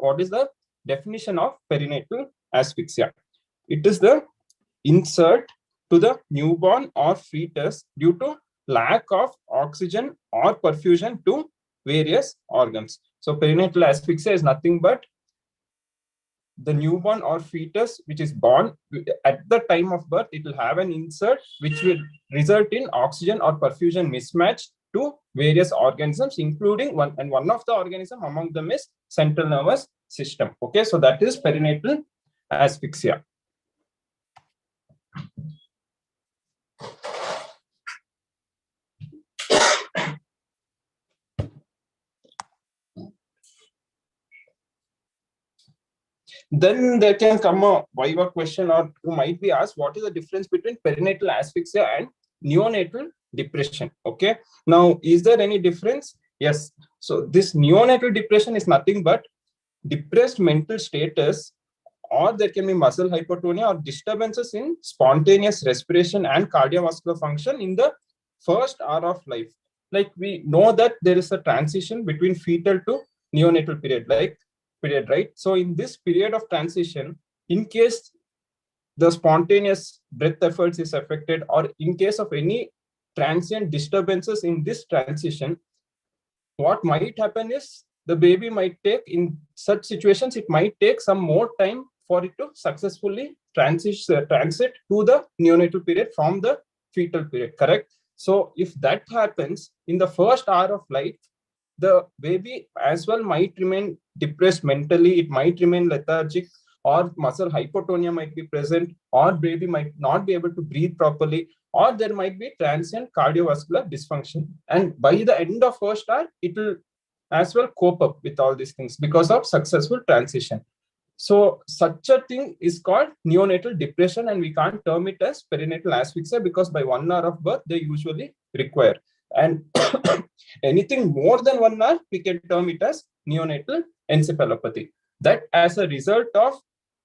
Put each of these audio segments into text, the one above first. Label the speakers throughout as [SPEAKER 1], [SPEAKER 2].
[SPEAKER 1] what is the definition of perinatal asphyxia? It is the insult to the newborn or fetus due to lack of oxygen or perfusion to various organs. So perinatal asphyxia is nothing but the newborn or fetus which is born. At the time of birth, it will have an insert which will result in oxygen or perfusion mismatch to various organisms, including one of the organism among them is central nervous system. Okay, so that is perinatal asphyxia. Then there can come a viva question, or you might be asked, what is the difference between perinatal asphyxia and neonatal depression? Okay, now is there any difference? Yes. So this neonatal depression is nothing but depressed mental status, or there can be muscle hypotonia or disturbances in spontaneous respiration and cardiovascular function in the first hour of life. Like we know that there is a transition between fetal to neonatal period, right? So in this period of transition, in case the spontaneous breath efforts is affected, or in case of any transient disturbances in this transition, what might happen is the baby might take, in such situations, it might take some more time for it to successfully transit to the neonatal period from the fetal period, correct? So if that happens in the first hour of life, the baby as well might remain depressed mentally, it might remain lethargic, or muscle hypotonia might be present, or baby might not be able to breathe properly, or there might be transient cardiovascular dysfunction. And by the end of first hour, it will as well cope up with all these things because of successful transition. So such a thing is called neonatal depression, and we can't term it as perinatal asphyxia because by 1 hour of birth, they usually require. And anything more than 1 hour, we can term it as neonatal encephalopathy. That as a result of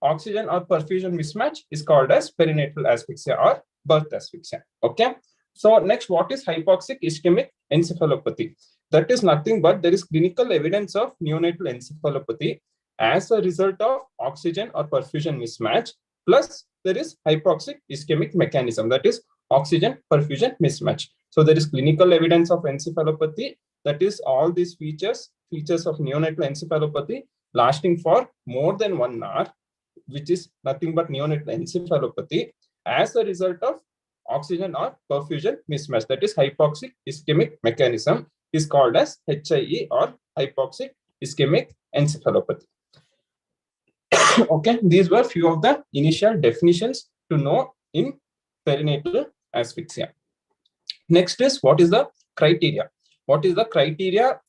[SPEAKER 1] oxygen or perfusion mismatch is called as perinatal asphyxia or birth asphyxia. Okay. So next, what is hypoxic ischemic encephalopathy? That is nothing but there is clinical evidence of neonatal encephalopathy as a result of oxygen or perfusion mismatch, plus there is hypoxic ischemic mechanism, that is oxygen perfusion mismatch. So there is clinical evidence of encephalopathy, that is all these features of neonatal encephalopathy lasting for more than 1 hour, which is nothing but neonatal encephalopathy as a result of oxygen or perfusion mismatch, that is hypoxic ischemic mechanism, is called as HIE or hypoxic ischemic encephalopathy. Okay, these were few of the initial definitions to know in perinatal asphyxia. Next is, what is the criteria? What is the criteria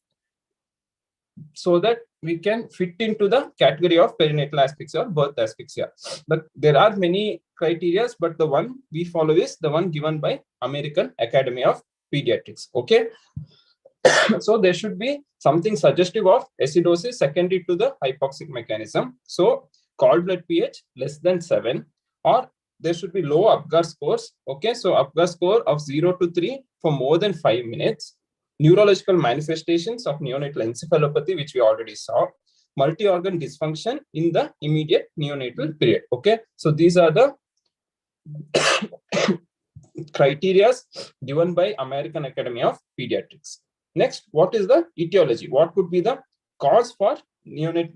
[SPEAKER 1] so that we can fit into the category of perinatal asphyxia or birth asphyxia? But there are many criteria, but the one we follow is the one given by American Academy of Pediatrics. Okay. So there should be something suggestive of acidosis secondary to the hypoxic mechanism. So cord blood pH less than 7, or there should be low Apgar scores. Okay, so Apgar score of 0 to 3 for more than 5 minutes. Neurological manifestations of neonatal encephalopathy, which we already saw. Multi-organ dysfunction in the immediate neonatal period. Okay, so these are the criteria given by American Academy of Pediatrics. Next, what is the etiology? What could be the cause for neonatal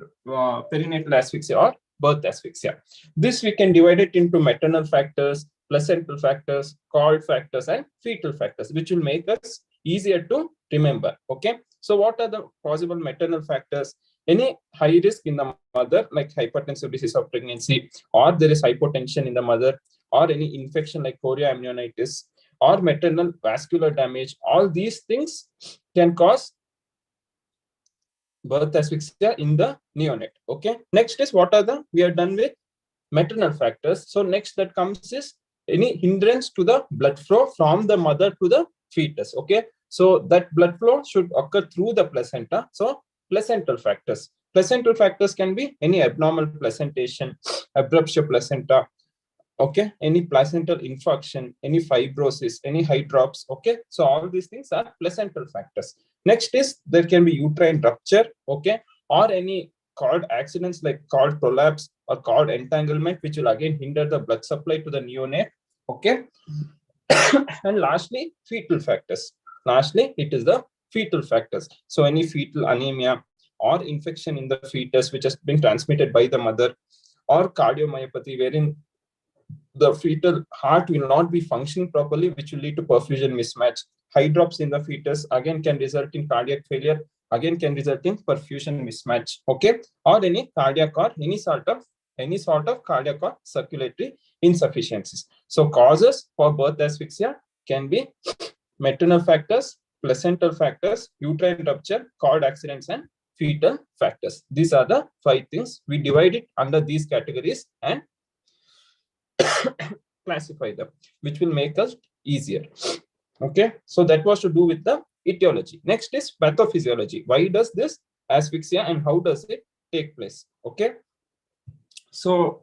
[SPEAKER 1] perinatal asphyxia or birth asphyxia? This we can divide it into maternal factors, placental factors, cord factors, and fetal factors, which will make us easier to remember. Okay, so what are the possible maternal factors? Any high risk in the mother, like hypertensive disease of pregnancy, or there is hypotension in the mother, or any infection like chorioamnionitis, or maternal vascular damage. All these things can cause birth asphyxia in the neonate. Okay, next is, what are the, we are done with maternal factors. So next that comes is any hindrance to the blood flow from the mother to the fetus. Okay, so that blood flow should occur through the placenta. So placental factors. Placental factors can be any abnormal placentation, abruptio placenta, okay, any placental infarction, any fibrosis, any hydrops. Okay, so all these things are placental factors. Next is, there can be uterine rupture, okay, or any cord accidents like cord prolapse or cord entanglement, which will again hinder the blood supply to the neonate. Okay. And lastly, fetal factors. Lastly, it is the fetal factors. So any fetal anemia or infection in the fetus, which has been transmitted by the mother, or cardiomyopathy, wherein the fetal heart will not be functioning properly, which will lead to perfusion mismatch. Hydrops in the fetus again can result in cardiac failure, again can result in perfusion mismatch. Okay, or any cardiac or any sort of cardiac or circulatory insufficiencies. So causes for birth asphyxia can be maternal factors, placental factors, uterine rupture, cord accidents, and fetal factors. These are the 5 things. We divide it under these categories and classify them, which will make us easier. Okay, so that was to do with the etiology. Next is pathophysiology. Why does this asphyxia and how does it take place? Okay, so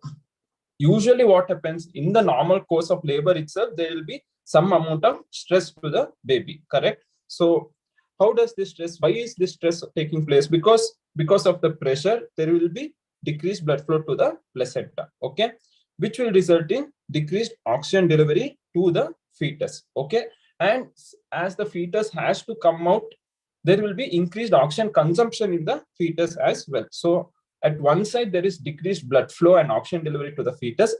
[SPEAKER 1] usually what happens in the normal course of labor itself, there will be some amount of stress to the baby, correct? So how does this stress, why is this stress taking place? Because of the pressure, there will be decreased blood flow to the placenta, okay, which will result in decreased oxygen delivery to the fetus. Okay, and as the fetus has to come out, there will be increased oxygen consumption in the fetus as well. So at one side, there is decreased blood flow and oxygen delivery to the fetus.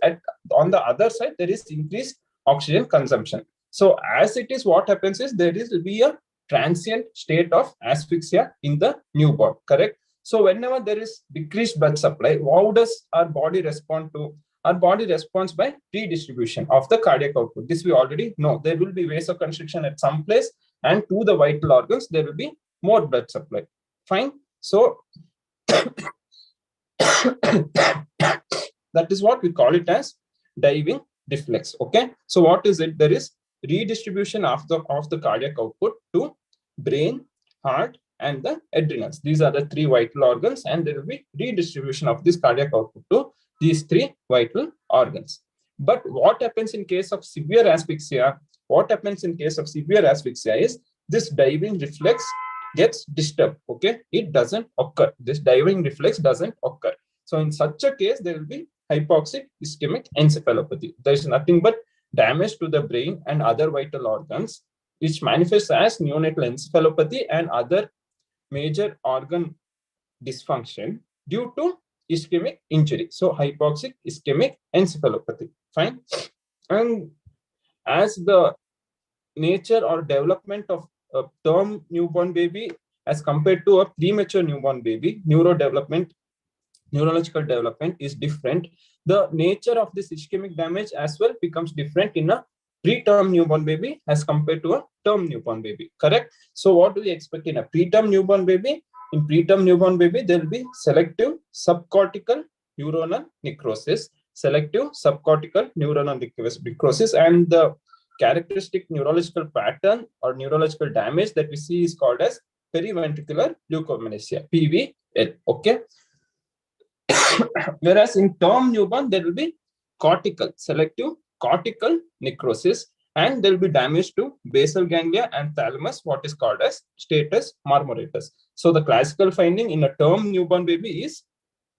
[SPEAKER 1] On the other side, there is increased oxygen consumption. So as it is, what happens is there will be a transient state of asphyxia in the newborn, correct? So whenever there is decreased blood supply, how does our body respond to? Our body responds by redistribution of the cardiac output. This we already know. There will be vasoconstriction at some place, and to the vital organs, there will be more blood supply. Fine. So that is what we call it as diving reflex. Okay. So what is it? There is redistribution of the cardiac output to brain, heart, and the adrenals. These are the 3 vital organs, and there will be redistribution of this cardiac output to these 3 vital organs. But what happens in case of severe asphyxia? What happens in case of severe asphyxia is this diving reflex gets disturbed. Okay, it doesn't occur. This diving reflex doesn't occur. So in such a case, there will be hypoxic ischemic encephalopathy. There is nothing but damage to the brain and other vital organs, which manifests as neonatal encephalopathy and other major organ dysfunction due to ischemic injury. So hypoxic ischemic encephalopathy. Fine. And as the nature or development of a term newborn baby as compared to a premature newborn baby, neurological development is different. The nature of this ischemic damage as well becomes different in a preterm newborn baby as compared to a term newborn baby, correct? So what do we expect in a preterm newborn baby? In preterm newborn baby, there will be selective subcortical neuronal necrosis, and the characteristic neurological pattern or neurological damage that we see is called as periventricular leukopenia, PVL. Okay. Whereas in term newborn, there will be selective cortical necrosis, and there will be damage to basal ganglia and thalamus, what is called as status marmoratus. So the classical finding in a term newborn baby is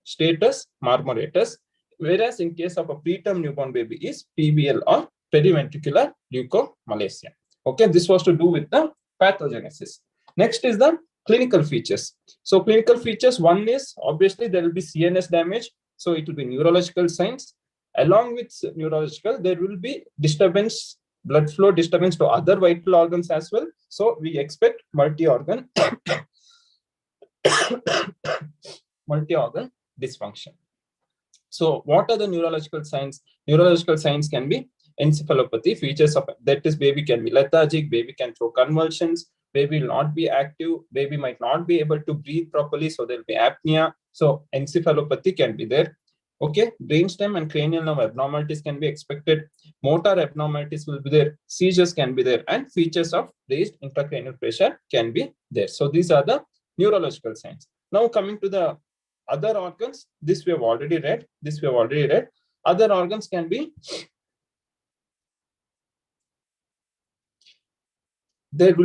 [SPEAKER 1] status marmoratus, whereas in case of a preterm newborn baby is PVL or periventricular leukomalacia. Okay, this was to do with the pathogenesis. Next is the clinical features. So clinical features, one is obviously there will be CNS damage. So it will be neurological signs. Along with neurological, there will be disturbance, blood flow disturbance to other vital organs as well. So we expect multi-organ dysfunction. So what are the neurological signs? Neurological signs can be encephalopathy. Features of that is baby can be lethargic, baby can throw convulsions, baby will not be active, baby might not be able to breathe properly, so there will be apnea. So encephalopathy can be there. Okay, brainstem and cranial nerve abnormalities can be expected. Motor abnormalities will be there. Seizures can be there, and features of raised intracranial pressure can be there. So these are the neurological signs. Now coming to the other organs, this we have already read. Other organs can be,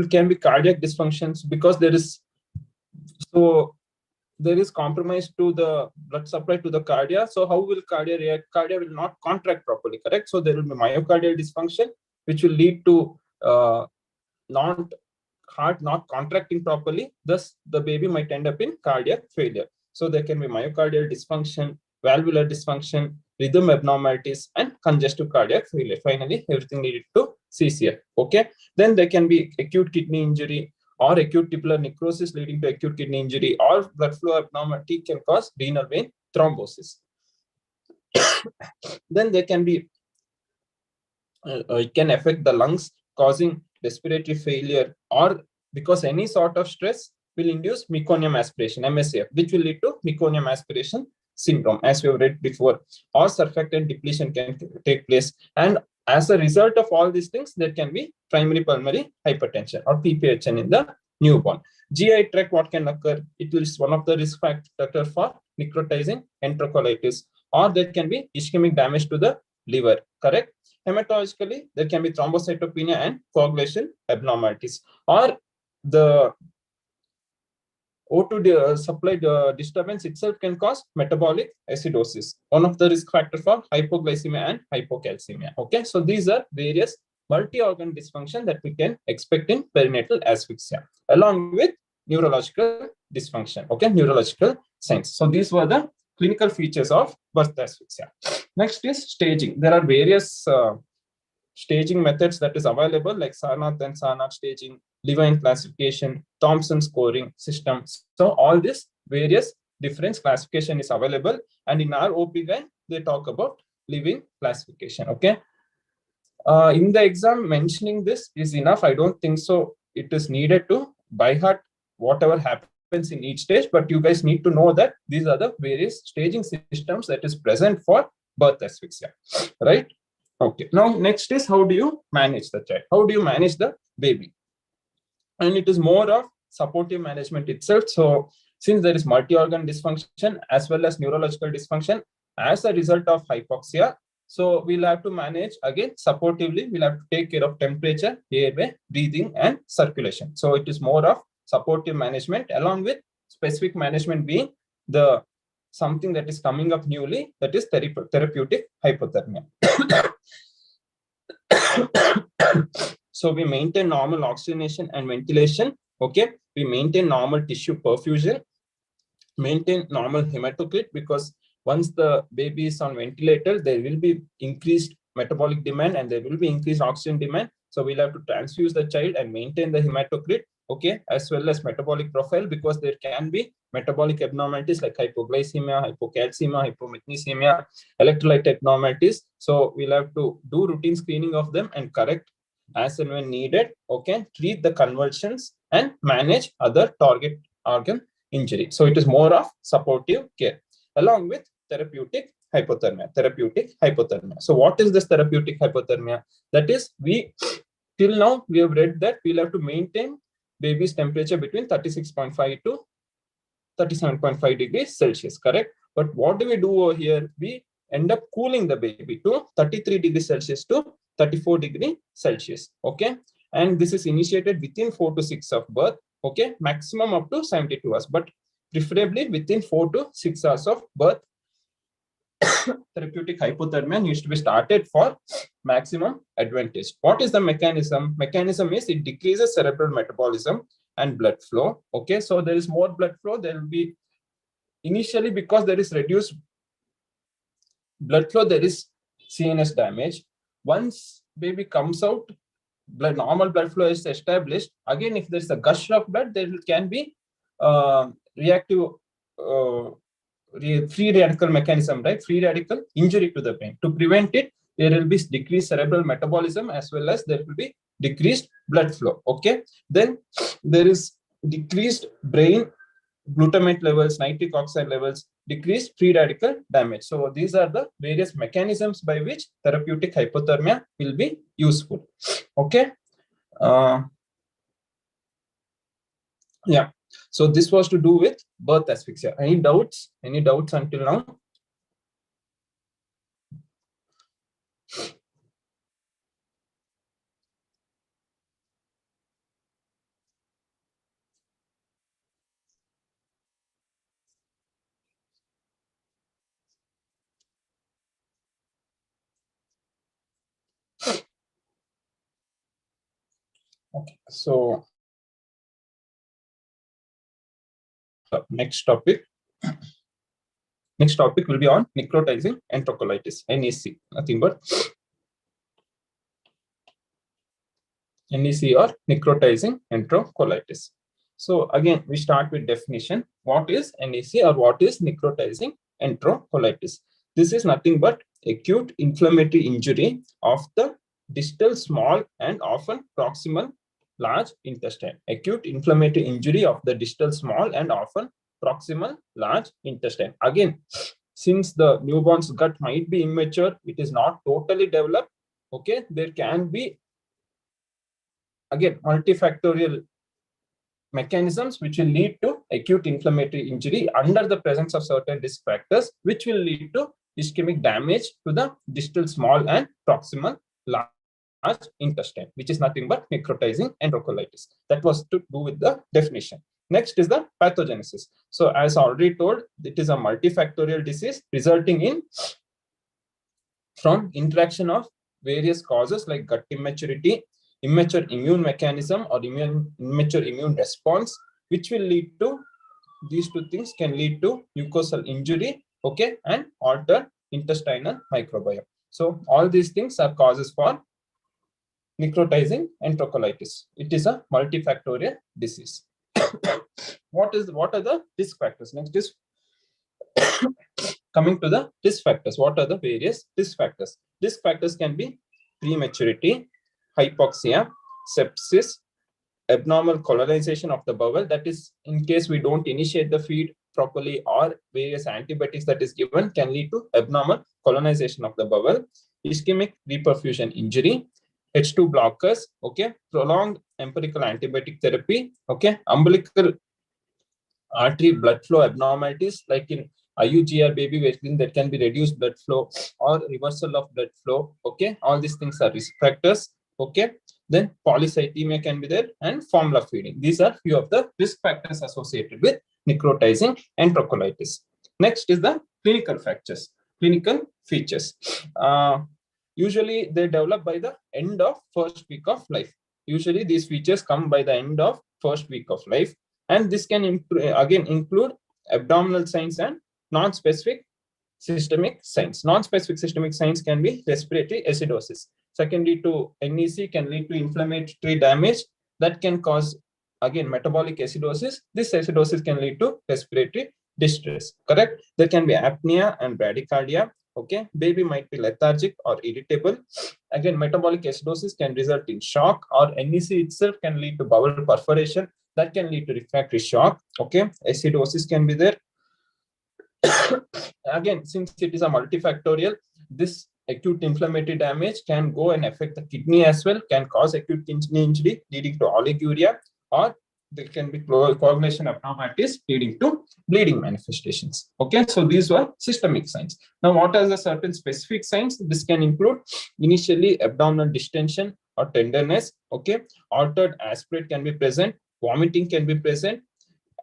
[SPEAKER 1] can be cardiac dysfunctions, because there is, so there is compromise to the blood supply to the cardia. So how will cardia react? Cardia will not contract properly, correct? So there will be myocardial dysfunction, which will lead to heart not contracting properly. Thus, the baby might end up in cardiac failure. So there can be myocardial dysfunction, valvular dysfunction, rhythm abnormalities, and congestive cardiac failure. Finally, everything needed to CCF. Okay. Then there can be acute kidney injury or acute tubular necrosis leading to acute kidney injury, or blood flow abnormality can cause renal vein thrombosis. Then there can be it can affect the lungs, causing respiratory failure, or because any sort of stress will induce meconium aspiration, MSAF, which will lead to meconium aspiration syndrome, as we have read before, or surfactant depletion can take place. And as a result of all these things, there can be primary pulmonary hypertension or PPHN in the newborn. GI tract, what can occur? It is one of the risk factors for necrotizing enterocolitis, or there can be ischemic damage to the liver, correct? Hematologically, there can be thrombocytopenia and coagulation abnormalities, or the O2 supply disturbance itself can cause metabolic acidosis, one of the risk factors for hypoglycemia and hypocalcemia. Okay, so these are various multi-organ dysfunction that we can expect in perinatal asphyxia, along with neurological dysfunction. Okay, neurological signs. So these were the clinical features of birth asphyxia. Next is staging. There are various staging methods that is available, like Sarnath and Sarnath staging, Levine classification, Thompson scoring system. So all this various different classification is available, and in our OP guide they talk about Levine classification. Okay. In the exam, mentioning this is enough. I don't think so. It is needed to by heart whatever happens in each stage, but you guys need to know that these are the various staging systems that is present for birth asphyxia, right? Okay. Now, next is how do you manage the child? How do you manage the baby? And it is more of supportive management itself. So, since there is multi-organ dysfunction as well as neurological dysfunction as a result of hypoxia, so we'll have to manage again supportively. We'll have to take care of temperature, airway, breathing, and circulation. So it is more of supportive management, along with specific management being the something that is coming up newly, that is therapeutic hypothermia. So we maintain normal oxygenation and ventilation. Okay, we maintain normal tissue perfusion, maintain normal hematocrit, because once the baby is on ventilator, there will be increased metabolic demand and there will be increased oxygen demand. So we'll have to transfuse the child and maintain the hematocrit, okay, as well as metabolic profile, because there can be metabolic abnormalities like hypoglycemia, hypocalcemia, hypomagnesemia, electrolyte abnormalities. So we'll have to do routine screening of them and correct as and when needed, okay, treat the convulsions and manage other target organ injury. So it is more of supportive care, along with therapeutic hypothermia. Therapeutic hypothermia. So what is this therapeutic hypothermia? That is, we till now we have read that we'll have to maintain baby's temperature between 36.5 to 37.5 degrees Celsius, correct? But what do we do over here? We end up cooling the baby to 33 degrees Celsius to 34 degrees Celsius, okay? And this is initiated within 4 to 6 of birth, okay? Maximum up to 72 hours, but preferably within 4 to 6 hours of birth. Therapeutic hypothermia needs to be started for maximum advantage. What is the mechanism? Mechanism is it decreases cerebral metabolism and blood flow, okay? So there is more blood flow. There will be initially, because there is reduced blood flow, there is CNS damage. Once baby comes out, normal blood flow is established. Again, if there's a gush of blood, there can be reactive free radical mechanism, right? Free radical injury to the brain. To prevent it, there will be decreased cerebral metabolism, as well as there will be decreased blood flow, okay? Then there is decreased brain glutamate levels, nitric oxide levels, decreased free radical damage. So these are the various mechanisms by which therapeutic hypothermia will be useful, okay? Yeah. So this was to do with birth asphyxia. Any doubts? Any doubts until now? Okay, so next topic will be on necrotizing enterocolitis, NEC, nothing but NEC or necrotizing enterocolitis. So again, we start with definition. What is NEC or what is necrotizing enterocolitis? This is nothing but acute inflammatory injury of the distal small and often proximal large intestine. Acute inflammatory injury of the distal small and often proximal large intestine. Again, since the newborn's gut might be immature, it is not totally developed. Okay, there can be again multifactorial mechanisms which will lead to acute inflammatory injury under the presence of certain risk factors, which will lead to ischemic damage to the distal small and proximal large intestine, which is nothing but necrotizing enterocolitis. That was to do with the definition. Next is the pathogenesis. So as already told, it is a multifactorial disease resulting in from interaction of various causes like gut immaturity, immature immune mechanism or immature immune response, which will lead to, these two things can lead to mucosal injury, okay, and altered intestinal microbiome. So all these things are causes for necrotizing enterocolitis. It is a multifactorial disease. What are the risk factors? Next is coming to the risk factors. What are the various risk factors? Risk factors can be prematurity, hypoxia, sepsis, abnormal colonization of the bowel. That is, in case we don't initiate the feed properly or various antibiotics that is given can lead to abnormal colonization of the bowel. Ischemic reperfusion injury, H2 blockers, okay, prolonged empirical antibiotic therapy, okay, umbilical artery blood flow abnormalities like in IUGR baby waiting that can be reduced blood flow or reversal of blood flow. Okay, all these things are risk factors. Okay, then polycythemia can be there and formula feeding. These are few of the risk factors associated with necrotizing enterocolitis. Next is the clinical features. Clinical features. Usually they develop by the end of first week of life. Usually these features come by the end of first week of life. And this can again include abdominal signs and non-specific systemic signs. Non-specific systemic signs can be respiratory acidosis. Secondary to NEC can lead to inflammatory damage that can cause, again, metabolic acidosis. This acidosis can lead to respiratory distress, correct? There can be apnea and bradycardia. Okay, baby might be lethargic or irritable. Again, metabolic acidosis can result in shock, or NEC itself can lead to bowel perforation. That can lead to refractory shock. Okay, acidosis can be there. Again, since it is a multifactorial, this acute inflammatory damage can go and affect the kidney as well, can cause acute kidney injury leading to oliguria, or there can be coagulation abnormalities leading to bleeding manifestations. Okay, so these were systemic signs. Now, what are the certain specific signs? This can include initially abdominal distension or tenderness. Okay, altered aspirate can be present, vomiting can be present,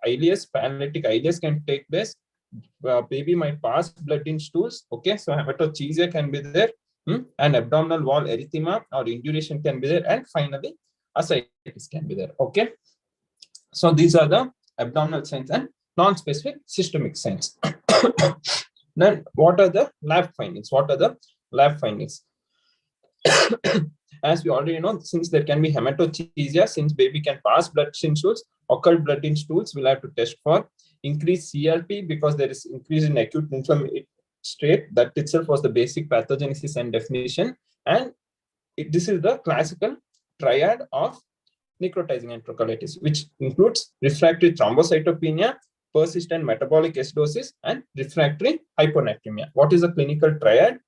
[SPEAKER 1] ileus, paralytic ileus can take place. Baby might pass blood in stools. Okay, so hematochezia can be there, and abdominal wall erythema or induration can be there, and finally ascites can be there. Okay, so these are the abdominal signs and non-specific systemic signs. Then what are the lab findings? As we already know, since there can be hematochezia, since baby can pass blood in stools, occult blood in stools, we'll have to test for increased CRP because there is increase in acute inflammatory state. That itself was the basic pathogenesis and definition. And this is the classical triad of necrotizing enterocolitis, which includes refractory thrombocytopenia, persistent metabolic acidosis, and refractory hyponatremia. What is the clinical triad?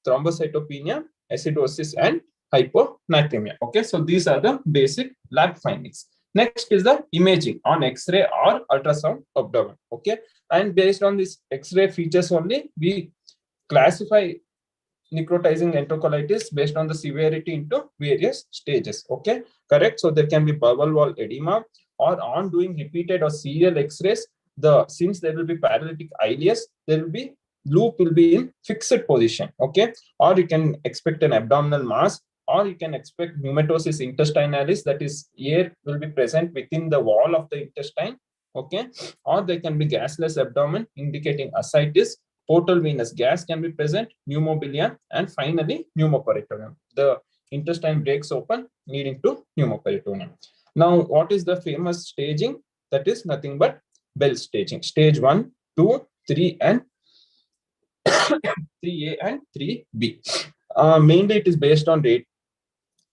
[SPEAKER 1] Thrombocytopenia, acidosis, and hyponatremia. Okay, so these are the basic lab findings. Next is the imaging on X-ray or ultrasound abdomen. Okay, and based on these X-ray features only, we classify necrotizing enterocolitis based on the severity into various stages. Okay, correct. So there can be bowel wall edema, or on doing repeated or serial X-rays, since there will be paralytic ileus, there will be loop will be in fixed position. Okay, or you can expect an abdominal mass or you can expect pneumatosis intestinalis, that is air will be present within the wall of the intestine, okay, or there can be gasless abdomen indicating ascites, portal venous gas can be present, pneumobilia, and finally pneumoperitoneum. The intestine breaks open leading to pneumoperitoneum. Now, what is the famous staging? That is nothing but Bell staging. Stage 1, 2, 3, and 3A and 3B. Mainly, it is based on rate.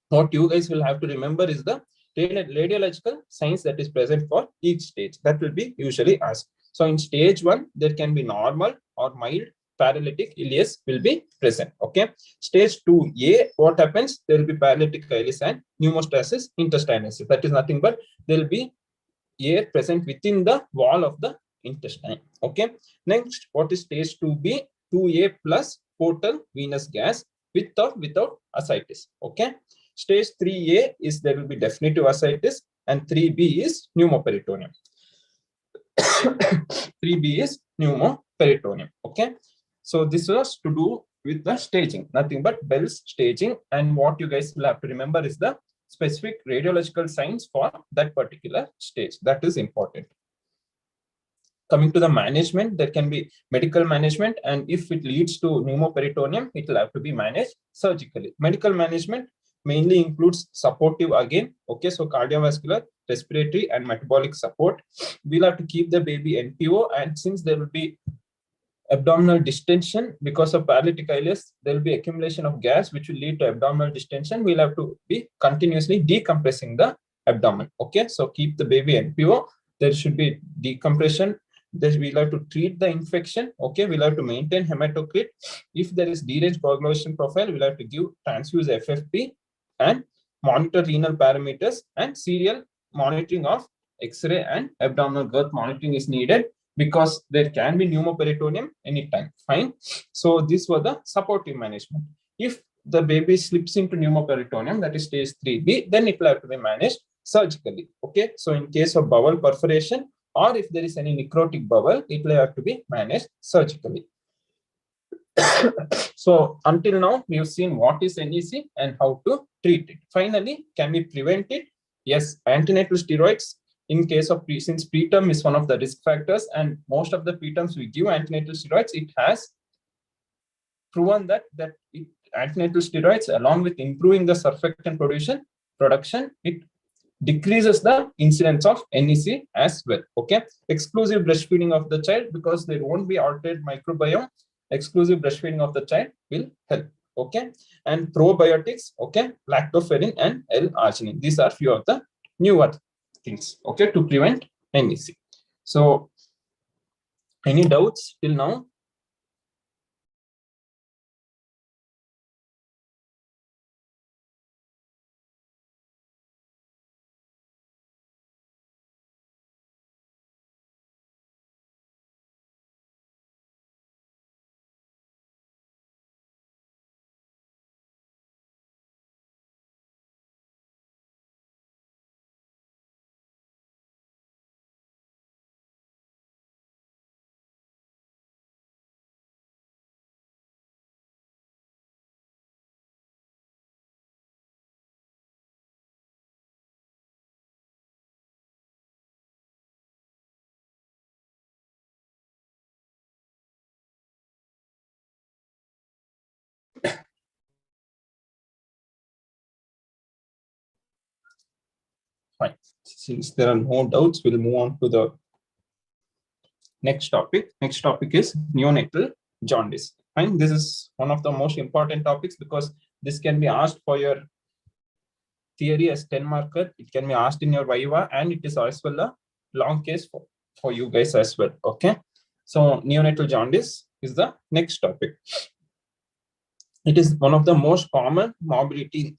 [SPEAKER 1] What you guys will have to remember is the radiological signs that is present for each stage. That will be usually asked. So, in stage 1, there can be normal or mild paralytic ileus will be present. Okay. Stage 2A, what happens? There will be paralytic ileus and pneumostasis intestinalis. That is nothing but there will be air present within the wall of the intestine. Okay. Next, what is stage 2B? 2A plus portal venous gas with or without ascites. Okay. Stage 3A is there will be definitive ascites, and 3B is pneumoperitoneum. 3B is pneumoperitoneum. Okay. So this was to do with the staging, nothing but Bell's staging. And what you guys will have to remember is the specific radiological signs for that particular stage. That is important. Coming to the management, there can be medical management, and if it leads to pneumoperitoneum, it will have to be managed surgically. Medical management mainly includes supportive again. Okay, so cardiovascular, respiratory, and metabolic support. We'll have to keep the baby NPO, and since there will be abdominal distension because of paralytic ileus, there will be accumulation of gas which will lead to abdominal distension. We'll have to be continuously decompressing the abdomen. Okay, so keep the baby NPO. There should be decompression. We'll have to treat the infection. Okay, we'll have to maintain hematocrit. If there is deranged coagulation profile, we'll have to give transfuse FFP and monitor renal parameters, and serial monitoring of X-ray and abdominal girth monitoring is needed, because there can be pneumoperitoneum anytime. Fine. So these were the supportive management. If the baby slips into pneumoperitoneum, that is stage 3B, then it will have to be managed surgically. Okay. So in case of bowel perforation, or if there is any necrotic bowel, it will have to be managed surgically. So until now, we have seen what is NEC and how to treat it. Finally, can we prevent it? Yes, antenatal steroids. In case of since preterm is one of the risk factors, and most of the preterms we give antenatal steroids, it has proven that antenatal steroids, along with improving the surfactant production, it decreases the incidence of NEC as well. Okay, exclusive breastfeeding of the child, because there won't be altered microbiome. Exclusive breastfeeding of the child will help. Okay, and probiotics. Okay, lactoferrin and L-arginine. These are few of the newer things, okay, to prevent NEC. So, any doubts till now? Fine. Since there are no doubts, we'll move on to the next topic. Next topic is neonatal jaundice. Fine. This is one of the most important topics, because this can be asked for your theory as 10 marker. It can be asked in your Viva, and it is as well a long case for you guys as well. Okay. So neonatal jaundice is the next topic. It is one of the most common morbidity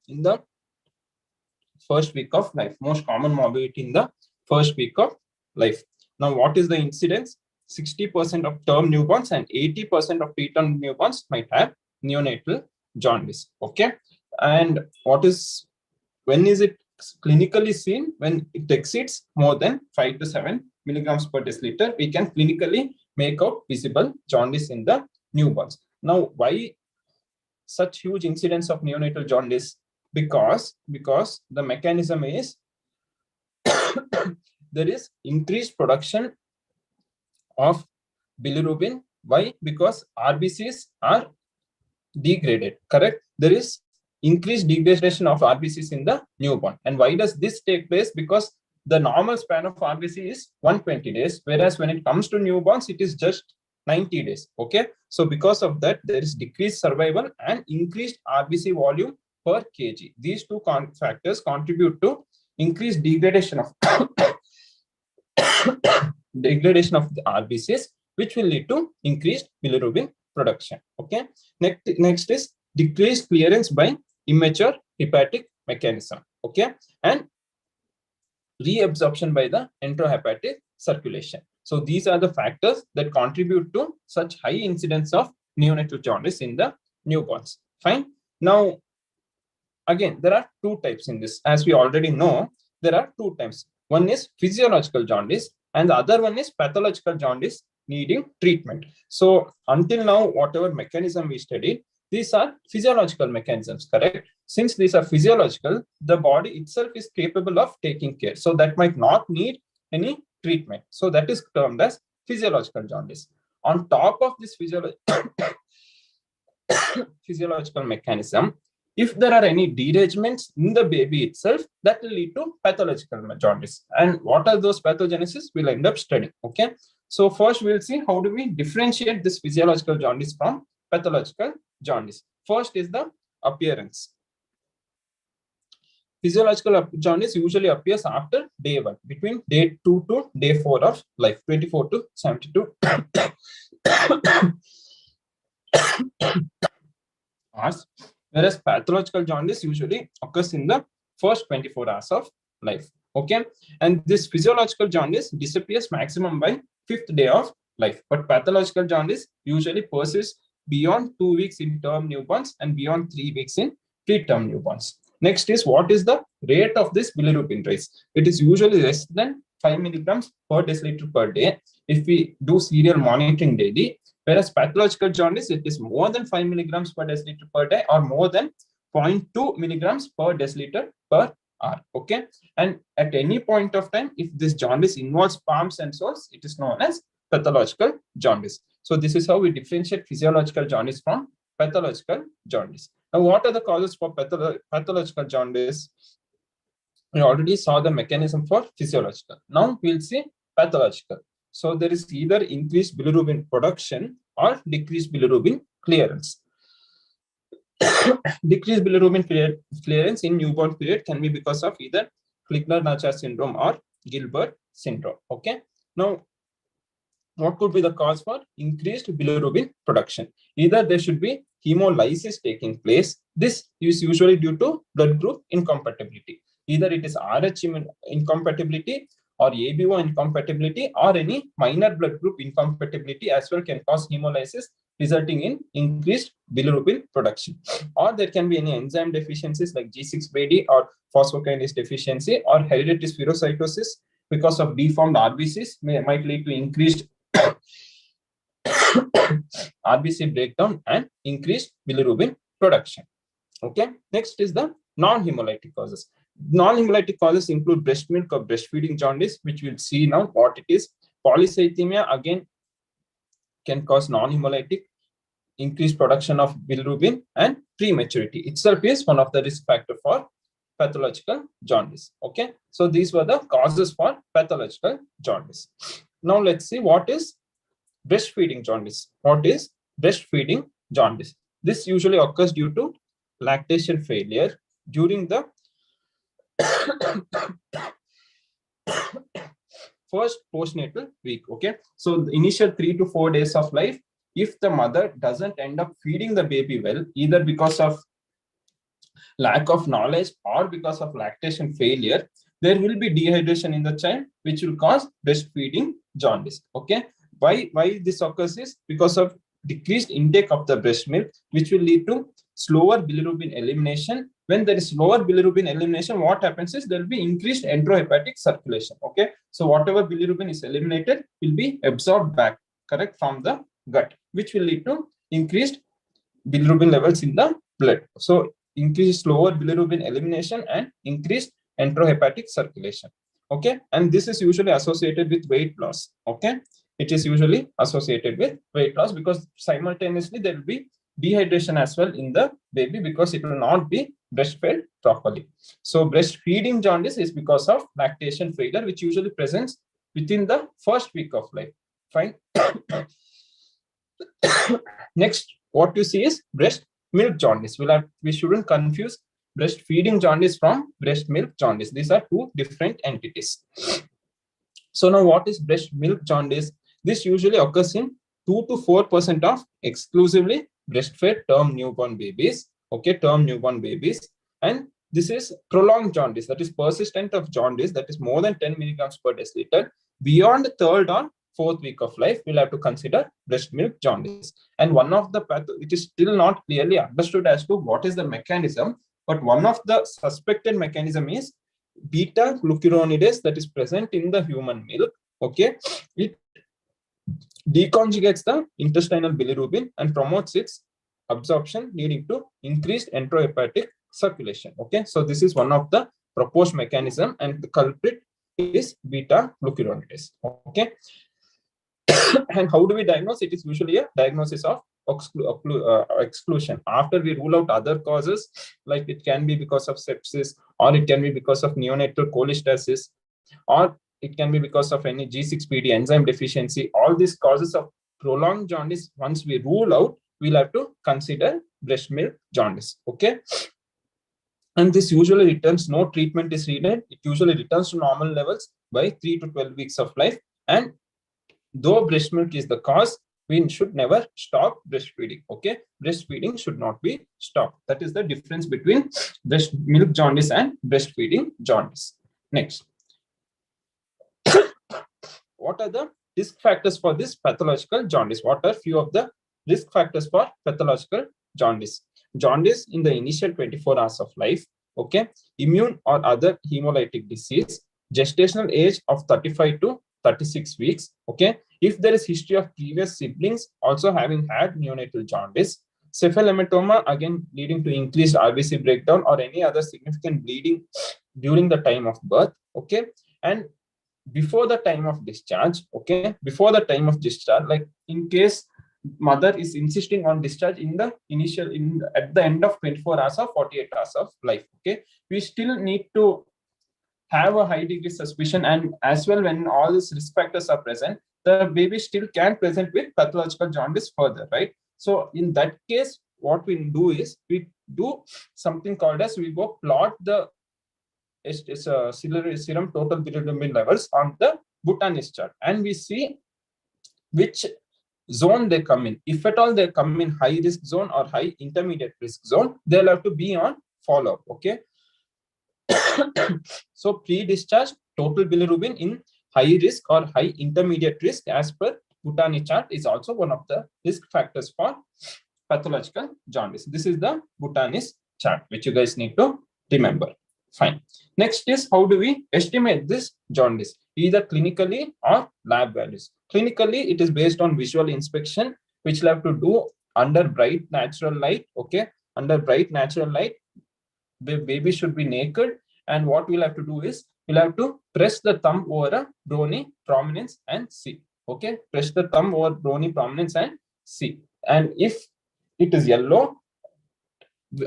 [SPEAKER 1] in the first week of life. Most common morbidity in the first week of life. Now, what is the incidence? 60% of term newborns and 80% of preterm newborns might have neonatal jaundice. Okay. And when is it clinically seen? When it exceeds more than 5 to 7 milligrams per deciliter, we can clinically make out visible jaundice in the newborns. Now, why such huge incidence of neonatal jaundice? Because the mechanism is there is increased production of bilirubin. Why? Because RBCs are degraded, correct? There is increased degradation of RBCs in the newborn. And why does this take place? Because the normal span of RBC is 120 days, whereas when it comes to newborns, it is just 90 days. Okay, so because of that, there is decreased survival and increased RBC volume per kg. These two factors contribute to increased degradation of degradation of the RBCs, which will lead to increased bilirubin production. Okay, next is decreased clearance by immature hepatic mechanism. Okay, and reabsorption by the enterohepatic circulation. So these are the factors that contribute to such high incidence of neonatal jaundice in the newborns. Fine. Now, again, there are two types in this. As we already know, there are two types. One is physiological jaundice, and the other one is pathological jaundice needing treatment. So until now, whatever mechanism we studied, these are physiological mechanisms, correct? Since these are physiological, the body itself is capable of taking care. So that might not need any treatment. So that is termed as physiological jaundice. On top of this physiological mechanism, if there are any derangements in the baby itself, that will lead to pathological jaundice. And what are those pathogenesis? We'll end up studying. Okay. So first we'll see how do we differentiate this physiological jaundice from pathological jaundice. First is the appearance. Physiological jaundice usually appears after day 1, between day 2 to day 4 of life, 24 to 72 hours, whereas pathological jaundice usually occurs in the first 24 hours of life. Okay, and this physiological jaundice disappears maximum by 5th day of life, but pathological jaundice usually persists beyond 2 weeks in term newborns and beyond 3 weeks in preterm newborns. Next is, what is the rate of this bilirubin rise? It is usually less than 5 milligrams per deciliter per day if we do serial monitoring daily, whereas pathological jaundice, it is more than 5 milligrams per deciliter per day or more than 0.2 milligrams per deciliter per hour. Okay, and at any point of time, if this jaundice involves palms and soles, it is known as pathological jaundice. So this is how we differentiate physiological jaundice from pathological jaundice. Now, what are the causes for pathological jaundice? We already saw the mechanism for physiological. Now we'll see pathological. So there is either increased bilirubin production or decreased bilirubin clearance. Decreased bilirubin clearance in newborn period can be because of either Klickner-Nacha syndrome or Gilbert syndrome. Okay. Now, what could be the cause for increased bilirubin production? Either there should be hemolysis taking place. This is usually due to blood group incompatibility. Either it is RH incompatibility or ABO incompatibility, or any minor blood group incompatibility as well can cause hemolysis, resulting in increased bilirubin production. Or there can be any enzyme deficiencies like G6PD or phosphokinase deficiency, or hereditary spherocytosis because of deformed RBCs might lead to increased RBC breakdown and increased bilirubin production. Okay, next is the non-hemolytic causes. Non-hemolytic causes include breast milk or breastfeeding jaundice, which we'll see now what it is. Polycythemia again can cause non-hemolytic, increased production of bilirubin, and prematurity itself is one of the risk factors for pathological jaundice. Okay, so these were the causes for pathological jaundice. Now let's see what is breastfeeding jaundice. What is breastfeeding jaundice? This usually occurs due to lactation failure during the first postnatal week. Okay, so the initial 3 to 4 days of life, if the mother doesn't end up feeding the baby well, either because of lack of knowledge or because of lactation failure, there will be dehydration in the child, which will cause breastfeeding jaundice. Okay, why this occurs is because of decreased intake of the breast milk, which will lead to slower bilirubin elimination. When there is slower bilirubin elimination, what happens is there will be increased enterohepatic circulation. Okay, so whatever bilirubin is eliminated will be absorbed back, correct, from the gut, which will lead to increased bilirubin levels in the blood. So increased lower bilirubin elimination and increased enterohepatic circulation. Okay, and this is usually associated with weight loss. Okay, it is usually associated with weight loss because simultaneously there will be dehydration as well in the baby because it will not be breastfed properly. So breastfeeding jaundice is because of lactation failure, which usually presents within the first week of life. Fine. Next, what you see is breast milk jaundice. We shouldn't confuse breastfeeding jaundice from breast milk jaundice. These are two different entities. So now what is breast milk jaundice? This usually occurs in 2 to 4% of exclusively breastfed term newborn babies. Okay, term newborn babies. And this is prolonged jaundice, that is persistent of jaundice, that is more than 10 milligrams per deciliter. Beyond the third or fourth week of life, we'll have to consider breast milk jaundice. And one of the it is still not clearly understood as to what is the mechanism, but one of the suspected mechanism is beta glucuronidase that is present in the human milk. Okay, it deconjugates the intestinal bilirubin and promotes its absorption, leading to increased enterohepatic circulation. Okay, so this is one of the proposed mechanism, and the culprit is beta glucuronidase. Okay. And how do we diagnose? It is usually a diagnosis of exclusion. After we rule out other causes, like it can be because of sepsis, or it can be because of neonatal cholestasis, or it can be because of any G6PD enzyme deficiency. All these causes of prolonged jaundice, once we rule out, we'll have to consider breast milk jaundice. Okay. And this usually returns, no treatment is needed. It usually returns to normal levels by 3 to 12 weeks of life. And though breast milk is the cause, we should never stop breastfeeding. Okay, breastfeeding should not be stopped. That is the difference between breast milk jaundice and breastfeeding jaundice. Next, what are the risk factors for this pathological jaundice? What are few of the risk factors for pathological jaundice? Jaundice in the initial 24 hours of life. Okay, immune or other hemolytic disease, gestational age of 35 to 36 weeks. Okay, if there is history of previous siblings also having had neonatal jaundice, cephalohematoma, again leading to increased RBC breakdown or any other significant bleeding during the time of birth. Okay, and before the time of discharge. Okay, before the time of discharge, like in case mother is insisting on discharge in the initial at the end of 24 hours or 48 hours of life. Okay, we still need to have a high degree suspicion, and as well when all these risk factors are present, the baby still can present with pathological jaundice further, right? So in that case, what we do is we do something called as we go plot the serum total bilirubin levels on the Bhutanese chart, and we see which zone they come in. If at all they come in high risk zone or high intermediate risk zone, they'll have to be on follow-up. Okay. So pre-discharge total bilirubin in high risk or high intermediate risk as per Bhutanese chart is also one of the risk factors for pathological jaundice. This is the Bhutanese chart, which you guys need to remember. Fine. Next is, how do we estimate this jaundice? Either clinically or lab values. Clinically, it is based on visual inspection, which we'll have to do under bright natural light. Okay, under bright natural light, the baby should be naked, and what we'll have to do is we'll have to press the thumb over a bony prominence and see. Okay, press the thumb over bony prominence and see. And if it is yellow,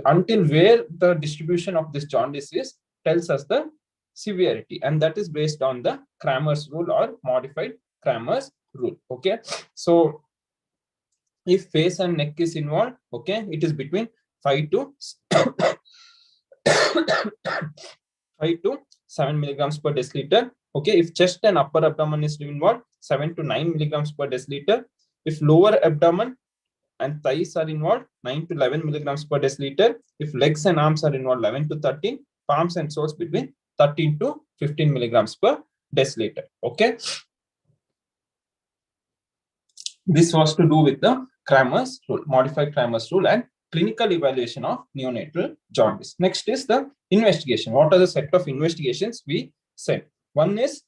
[SPEAKER 1] until where the distribution of this jaundice is tells us the severity, and that is based on the Kramer's rule or modified Kramer's rule. Okay, so if face and neck is involved, okay, it is between 5 to 5 to 7 milligrams per deciliter. Okay, if chest and upper abdomen is involved, 7 to 9 milligrams per deciliter. If lower abdomen and thighs are involved, 9 to 11 milligrams per deciliter. If legs and arms are involved, 11 to 13. Palms and soles between 13 to 15 milligrams per deciliter. Okay. This was to do with the Kramer's rule, modified Kramer's rule, and clinical evaluation of neonatal jaundice. Next is the investigation. What are the set of investigations we said? One is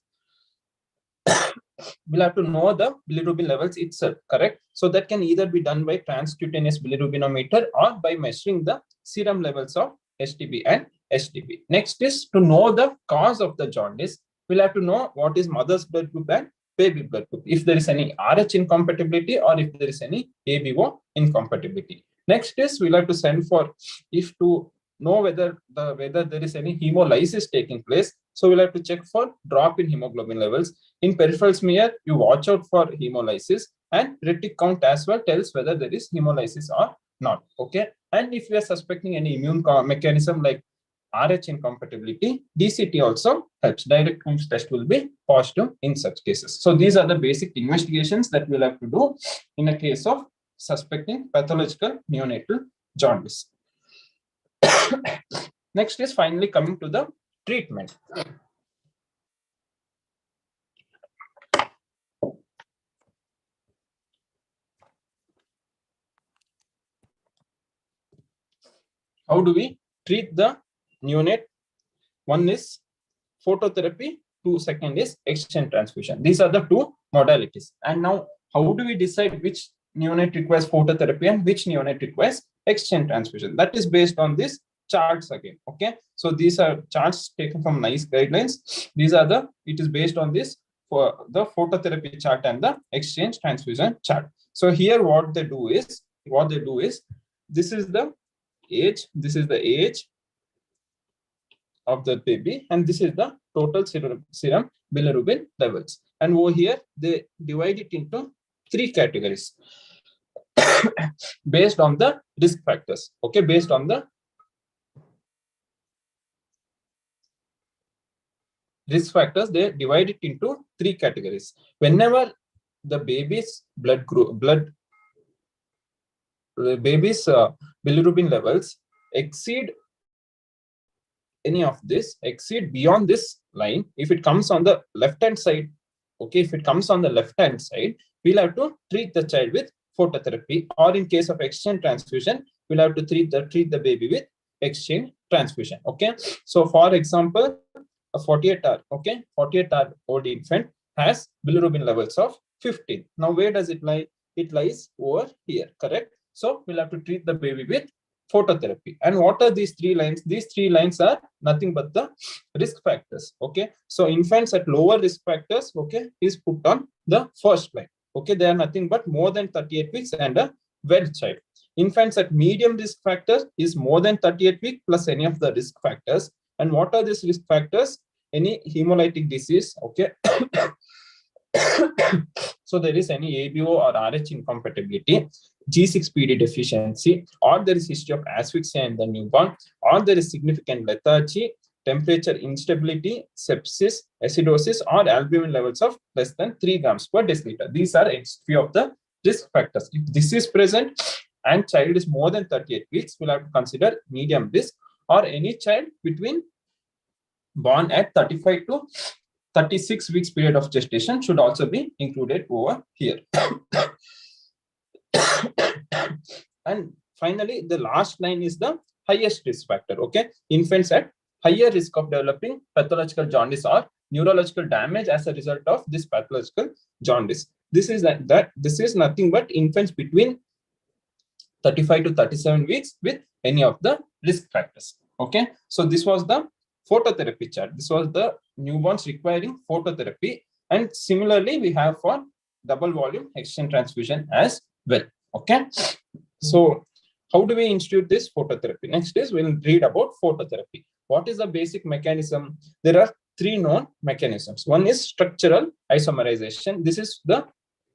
[SPEAKER 1] we'll have to know the bilirubin levels itself, correct? So that can either be done by transcutaneous bilirubinometer or by measuring the serum levels of HTB and HTB. Next is to know the cause of the jaundice. We'll have to know what is mother's blood group and baby blood group, if there is any RH incompatibility or if there is any ABO incompatibility. Next is we'll have to send for, if to know whether there is any hemolysis taking place. So we'll have to check for drop in hemoglobin levels. In peripheral smear, you watch out for hemolysis, and retic count as well tells whether there is hemolysis or not. Okay. And if we are suspecting any immune mechanism like RH incompatibility, DCT also helps. Direct Coombs test will be positive in such cases. So these are the basic investigations that we'll have to do in a case of suspecting pathological neonatal jaundice. Next is finally coming to the treatment. How do we treat the neonate? One is phototherapy, second is exchange transfusion. These are the two modalities. And now, how do we decide which neonate requires phototherapy and which neonate requires exchange transfusion? That is based on this charts again. Okay, so these are charts taken from NICE guidelines. It is based on this for the phototherapy chart and the exchange transfusion chart. So here what they do is this is the age of the baby, and this is the total serum bilirubin levels. And over here they divide it into 3 categories based on the risk factors. Okay, based on the risk factors, they divide it into 3 categories. Whenever the baby's bilirubin levels exceed beyond this line, if it comes on the left hand side, we'll have to treat the child with phototherapy, or in case of exchange transfusion, we'll have to treat the baby with exchange transfusion. Okay, so for example, a 48-hour old infant has bilirubin levels of 15. Now where does it lie? It lies over here, correct? So we'll have to treat the baby with phototherapy. And what are these 3 lines? These 3 lines are nothing but the risk factors. Okay, so infants at lower risk factors, okay, is put on the first line. Okay, they are nothing but more than 38 weeks and a well child. Infants at medium risk factors is more than 38 weeks plus any of the risk factors. And what are these risk factors? Any hemolytic disease, okay. So there is any ABO or RH incompatibility, G6PD deficiency, or there is history of asphyxia in the newborn, or there is significant lethargy, temperature instability, sepsis, acidosis, or albumin levels of less than 3 grams per deciliter. These are a few of the risk factors. If this is present and child is more than 38 weeks, we'll have to consider medium risk, or any child between born at 35 to 36 weeks period of gestation should also be included over here. And finally, the last line is the highest risk factor. Okay, infants at higher risk of developing pathological jaundice or neurological damage as a result of this pathological jaundice. This is nothing but infants between 35 to 37 weeks with any of the risk factors. Okay, so this was the phototherapy chart. This was the newborns requiring phototherapy, and similarly we have for double volume exchange transfusion as well. Okay, so how do we institute this phototherapy? Next is we'll read about phototherapy. What is the basic mechanism? There are 3 known mechanisms. One is structural isomerization. This is the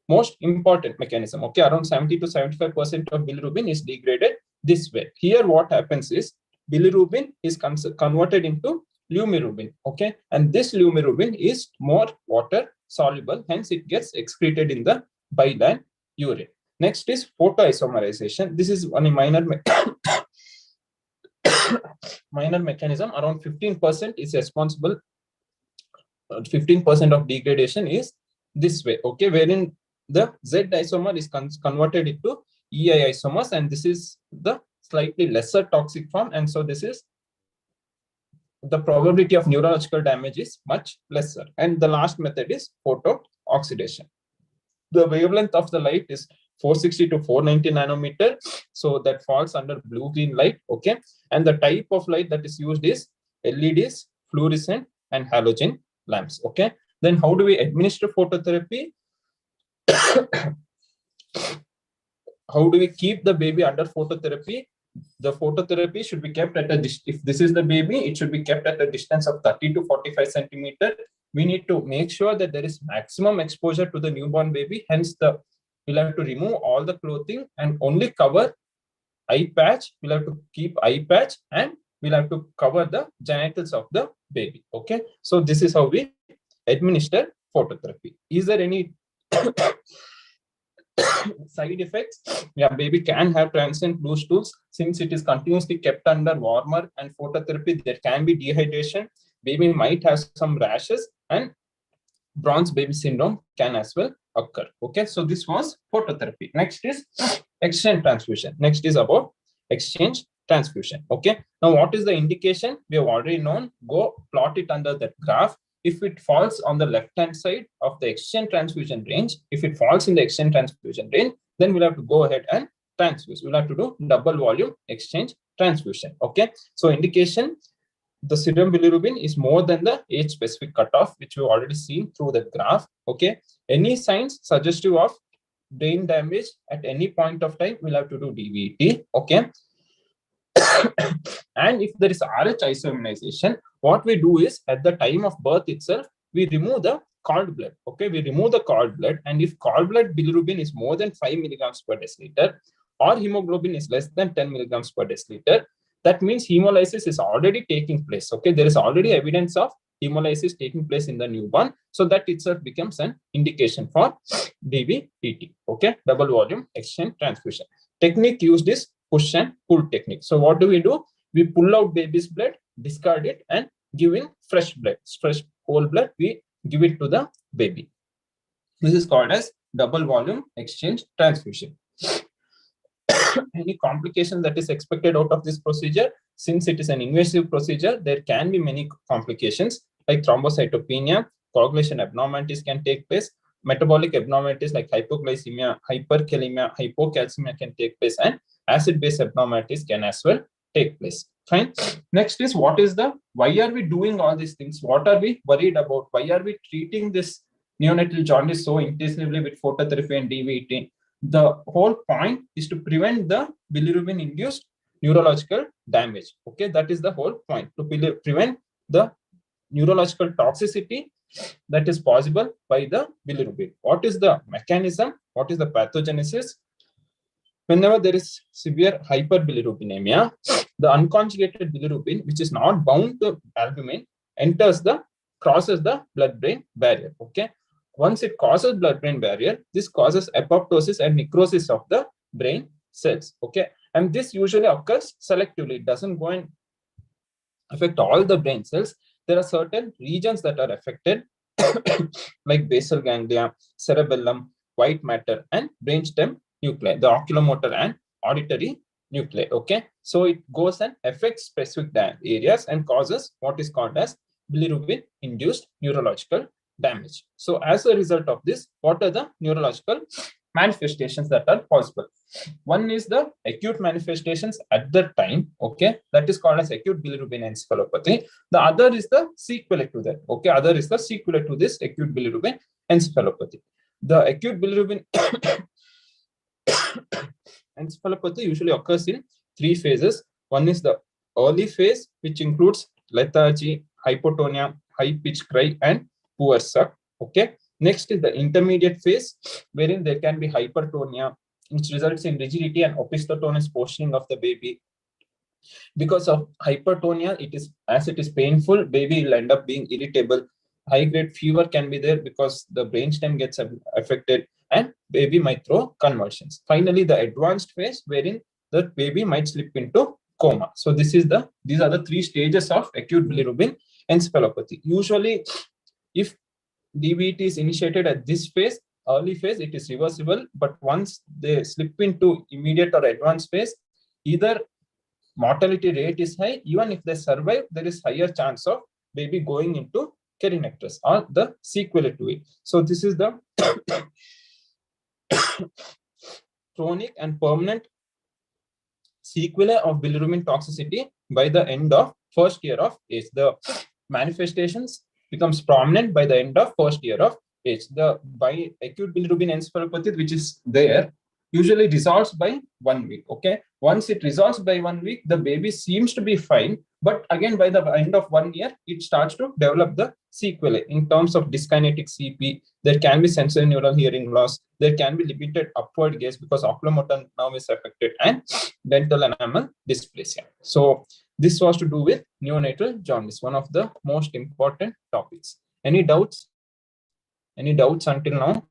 [SPEAKER 1] most important mechanism. Okay, around 70 to 75% of bilirubin is degraded this way. Here what happens is bilirubin is converted into lumirubin. Okay, and this lumirubin is more water soluble, hence it gets excreted in the bile and urine. Next is photoisomerization. This is one minor mechanism. Around 15% is responsible. 15% of degradation is this way. Okay, wherein the Z isomer is converted into EI isomers, and this is the slightly lesser toxic form, and so this is the probability of neurological damage is much lesser. And the last method is photo oxidation. The wavelength of the light is 460 to 490 nanometer. So that falls under blue-green light, okay? And the type of light that is used is LEDs, fluorescent, and halogen lamps, okay? Then how do we administer phototherapy? How do we keep the baby under phototherapy? The phototherapy should be kept at a distance. If this is the baby, it should be kept at a distance of 30 to 45 centimeter. We need to make sure that there is maximum exposure to the newborn baby. Hence, we'll have to remove all the clothing and only cover eye patch. We'll have to keep eye patch and we'll have to cover the genitals of the baby. Okay, so this is how we administer phototherapy. Is there any side effects? Yeah, baby can have transient blue stools. Since it is continuously kept under warmer and phototherapy, there can be dehydration. Baby might have some rashes, and bronze baby syndrome can as well occur. Okay, so this was phototherapy. Next is exchange transfusion. Next is about exchange transfusion. Okay, now what is the indication? We have already known. Go plot it under that graph. If it falls on the left-hand side of the exchange transfusion range, if it falls in the exchange transfusion range, then we'll have to go ahead and transfuse. We'll have to do double volume exchange transfusion. Okay, so indication, the serum bilirubin is more than the age-specific cutoff, which we've already seen through the graph. Okay, any signs suggestive of brain damage at any point of time, we'll have to do DVT. Okay, and if there is RH isomerization, what we do is at the time of birth itself, we remove the cord blood. Okay, we remove the cord blood, and if cord blood bilirubin is more than 5 milligrams per deciliter, or hemoglobin is less than 10 milligrams per deciliter, that means hemolysis is already taking place. Okay, there is already evidence of hemolysis taking place in the newborn, so that itself becomes an indication for DVT. Okay, double volume exchange transfusion. Technique used is push and pull technique. So what do? We pull out baby's blood, discard it, and give in fresh blood, fresh whole blood. We give it to the baby. This is called as double volume exchange transfusion. Any complication that is expected out of this procedure? Since it is an invasive procedure, there can be many complications like thrombocytopenia, coagulation abnormalities can take place, metabolic abnormalities like hypoglycemia, hyperkalemia, hypocalcemia can take place, and acid-base abnormalities can as well take place. Fine. Next is why are we doing all these things? What are we worried about? Why are we treating this neonatal jaundice so intensively with phototherapy and DVT? The whole point is to prevent the bilirubin-induced neurological damage. Okay, that is the whole point, to prevent the neurological toxicity that is possible by the bilirubin. What is the mechanism? What is the pathogenesis? Whenever there is severe hyperbilirubinemia, the unconjugated bilirubin, which is not bound to albumin, crosses the blood-brain barrier. Okay, once it crosses blood-brain barrier, this causes apoptosis and necrosis of the brain cells. Okay, and this usually occurs selectively. It doesn't go and affect all the brain cells. There are certain regions that are affected, like basal ganglia, cerebellum, white matter, and brainstem nuclei, the oculomotor and auditory nuclei. Okay, so it goes and affects specific areas and causes what is called as bilirubin-induced neurological damage. So as a result of this, what are the neurological manifestations that are possible? One is the acute manifestations at the time. Okay, that is called as acute bilirubin encephalopathy. The other is the sequelae to that. Okay, other is the sequelae to this acute bilirubin encephalopathy. The acute bilirubin encephalopathy usually occurs in 3 phases. One is the early phase, which includes lethargy, hypotonia, high pitch cry, and poor suck. Okay, next is the intermediate phase, wherein there can be hypertonia, which results in rigidity and opisthotonous positioning of the baby. Because of hypertonia, it is painful, baby will end up being irritable. High grade fever can be there because the brainstem gets affected, and baby might throw convulsions. Finally, the advanced phase, wherein the baby might slip into coma. So these are the 3 stages of acute bilirubin encephalopathy. Usually, if DVT is initiated at this phase, early phase, it is reversible. But once they slip into immediate or advanced phase, either mortality rate is high, even if they survive, there is higher chance of baby going into kernicterus or the sequelae to it. So this is the chronic and permanent sequelae of bilirubin toxicity by the end of first year of age. The manifestations becomes prominent by the end of first year of age. The by acute bilirubin encephalopathy, which is there, usually resolves by 1 week. Okay, once it resolves by 1 week, the baby seems to be fine, but again by the end of 1 year, it starts to develop the sequelae in terms of dyskinetic CP. There can be sensory neural hearing loss. There can be limited upward gaze because oculomotor nerve is affected, and dental enamel dysplasia. So this was to do with neonatal jaundice, one of the most important topics. Any doubts? Any doubts until now?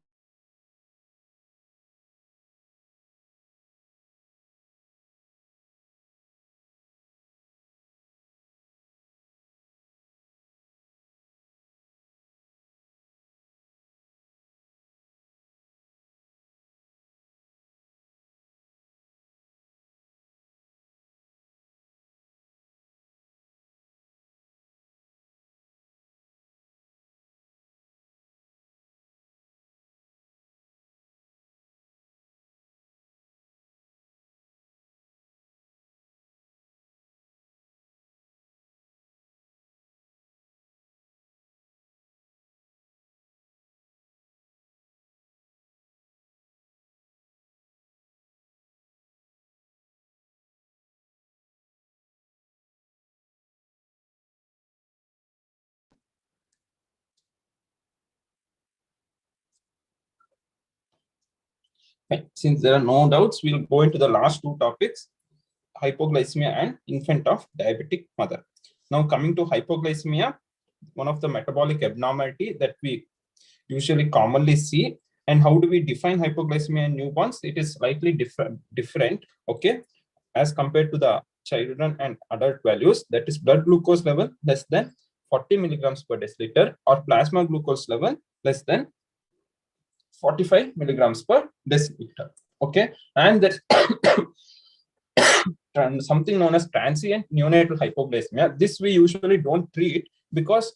[SPEAKER 1] Right. Since there are no doubts, we'll go into the last two topics, hypoglycemia and infant of diabetic mother. Now coming to hypoglycemia, one of the metabolic abnormality that we usually commonly see. And how do we define hypoglycemia in newborns? It is slightly different, okay, as compared to the children and adult values. That is blood glucose level less than 40 milligrams per deciliter or plasma glucose level less than 45 milligrams per deciliter. Okay, and there's something known as transient neonatal hypoglycemia. This we usually don't treat because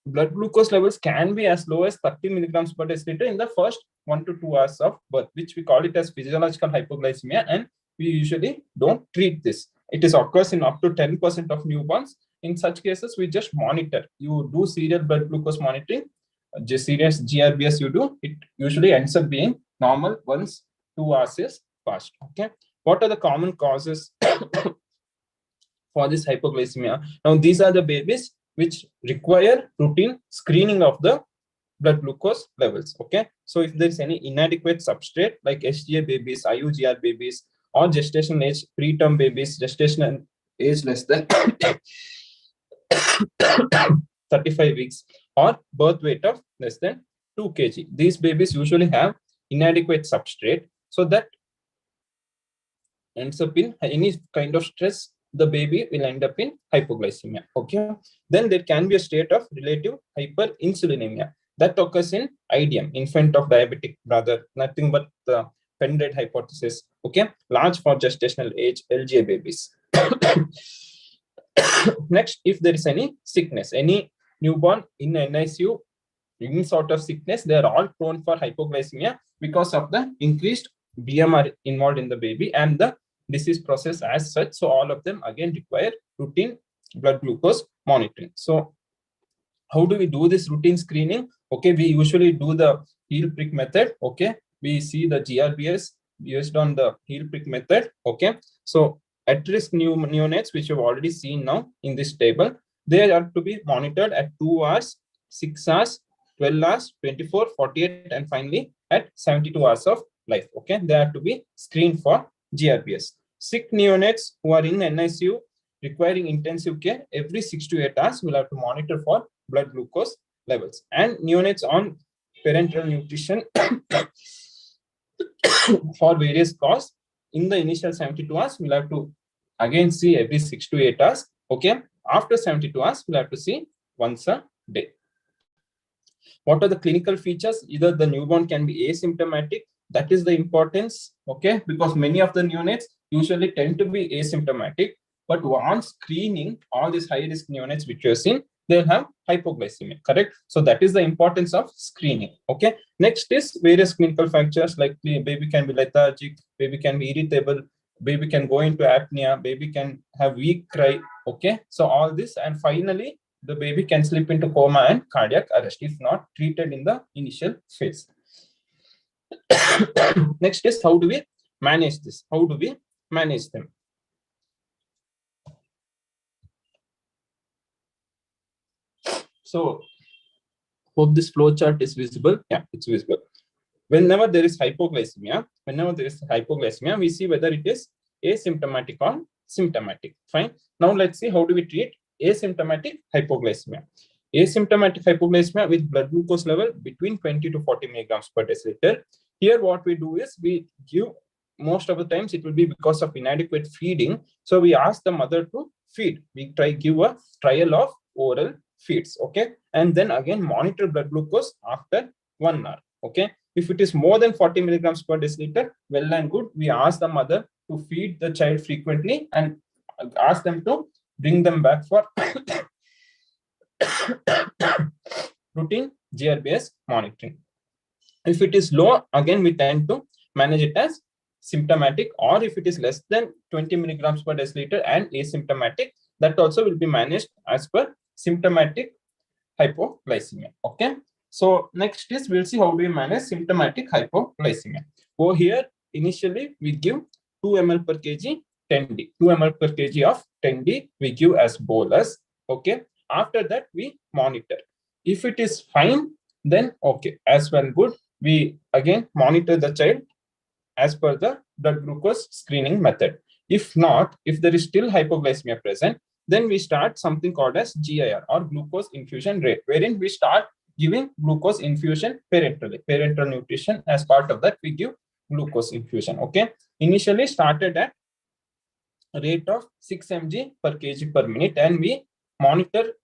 [SPEAKER 1] blood glucose levels can be as low as 30 milligrams per deciliter in the first 1 to 2 hours of birth, which we call it as physiological hypoglycemia, and we usually don't treat this. It is occurs in up to 10% of newborns. In such cases, we just monitor. You do serial blood glucose monitoring, serious GRBS you do, it usually ends up being normal once 2 hours is passed. Okay, what are the common causes for this hypoglycemia? Now, these are the babies which require routine screening of the blood glucose levels. Okay, so if there is any inadequate substrate like HGA babies, IUGR babies, or gestational age preterm babies, gestational age less than 35 weeks, or birth weight of less than 2 kg. These babies usually have inadequate substrate, so that ends up in any kind of stress, the baby will end up in hypoglycemia. Okay, then there can be a state of relative hyperinsulinemia that occurs in IDM, infant of diabetic brother, nothing but the Penrod hypothesis. Okay, large for gestational age LGA babies. Next, if there is any sickness, any newborn in NICU, any sort of sickness, they are all prone for hypoglycemia because of the increased BMR involved in the baby and the disease process as such. So all of them again require routine blood glucose monitoring. So how do we do this routine screening? Okay, we usually do the heel prick method. Okay, we see the GRBS based on the heel prick method. Okay, so at risk neonates, which you've already seen now in this table, they are to be monitored at 2 hours, 6 hours, 12 hours, 24, 48, and finally at 72 hours of life. Okay, they are to be screened for GRBS. Sick neonates who are in NICU requiring intensive care, every 6 to 8 hours we'll have to monitor for blood glucose levels. And neonates on parenteral nutrition for various causes, in the initial 72 hours we'll have to again see every 6 to 8 hours. Okay, after 72 hours we'll have to see once a day. What are the clinical features? Either the newborn can be asymptomatic, that is the importance, okay, because many of the neonates usually tend to be asymptomatic, but on screening, all these high risk neonates which you have seen, they'll have hypoglycemia, correct? So that is the importance of screening. Okay. Next is various clinical factors, like the baby can be lethargic, baby can be irritable, baby can go into apnea, baby can have weak cry. Okay. So all this, and finally, the baby can slip into coma and cardiac arrest if not treated in the initial phase. Next is, how do we manage this? How do we manage them? So hope this flow chart is visible. Yeah, it's visible. Whenever there is hypoglycemia, we see whether it is asymptomatic or symptomatic. Fine. Now let's see how do we treat asymptomatic hypoglycemia. Asymptomatic hypoglycemia with blood glucose level between 20 to 40 milligrams per deciliter. Here what we do is we give, most of the times it will be because of inadequate feeding. So we ask the mother to feed. We give a trial of oral feeds. Okay. And then again monitor blood glucose after 1 hour. Okay. If it is more than 40 milligrams per deciliter, well and good. We ask the mother to feed the child frequently and ask them to bring them back for routine GRBS monitoring. If it is low, again we tend to manage it as symptomatic, or if it is less than 20 milligrams per deciliter and asymptomatic, that also will be managed as per symptomatic hypoglycemia. Okay. So next is, we'll see how we manage symptomatic hypoglycemia. Over here, initially we give 2 ml per kg 10D. 2 ml per kg of 10D we give as bolus. Okay. After that we monitor. If it is fine, then okay, as well good. We again monitor the child as per the blood glucose screening method. If not, if there is still hypoglycemia present, then we start something called as GIR, or glucose infusion rate, wherein we start giving glucose infusion parenterally. Parenteral nutrition, as part of that, we give glucose infusion. Okay. Initially started at a rate of 6 mg per kg per minute, and we monitor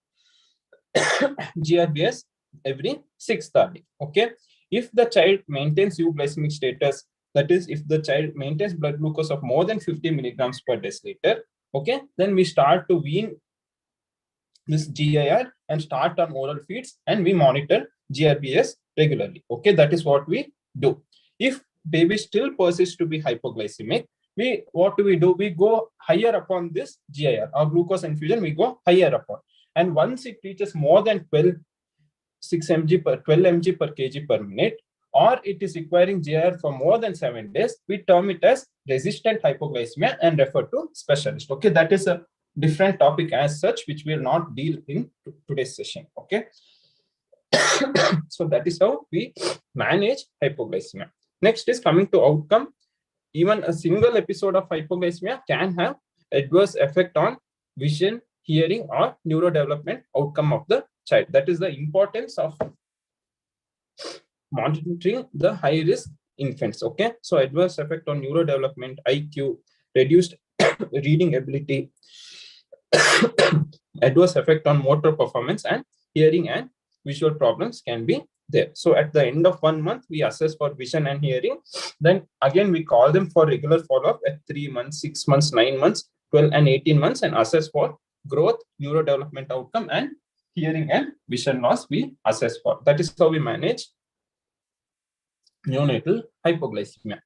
[SPEAKER 1] GRBS every 6th hour. Okay. If the child maintains euglycemic status, that is, if the child maintains blood glucose of more than 50 milligrams per deciliter, okay, then we start to wean this GIR and start on oral feeds, and we monitor GRBS regularly. Okay, that is what we do. If baby still persists to be hypoglycemic, what do? We go higher upon this GIR or glucose infusion, we go higher upon. And once it reaches more than 12 mg per kg per minute, or it is requiring GIR for more than 7 days, we term it as resistant hypoglycemia and refer to specialist. Okay, that is a different topic as such, which we will not deal in today's session. Okay. So that is how we manage hypoglycemia. Next is coming to outcome. Even a single episode of hypoglycemia can have adverse effect on vision, hearing, or neurodevelopment outcome of the child. That is the importance of monitoring the high risk infants. Okay, so adverse effect on neurodevelopment, IQ, reduced reading ability, adverse effect on motor performance, and hearing and visual problems can be there. So at the end of 1 month, we assess for vision and hearing. Then again, we call them for regular follow-up at 3 months, 6 months, 9 months, 12 and 18 months, and assess for growth, neurodevelopment outcome, and hearing and vision loss we assess for. That is how we manage neonatal hypoglycemia.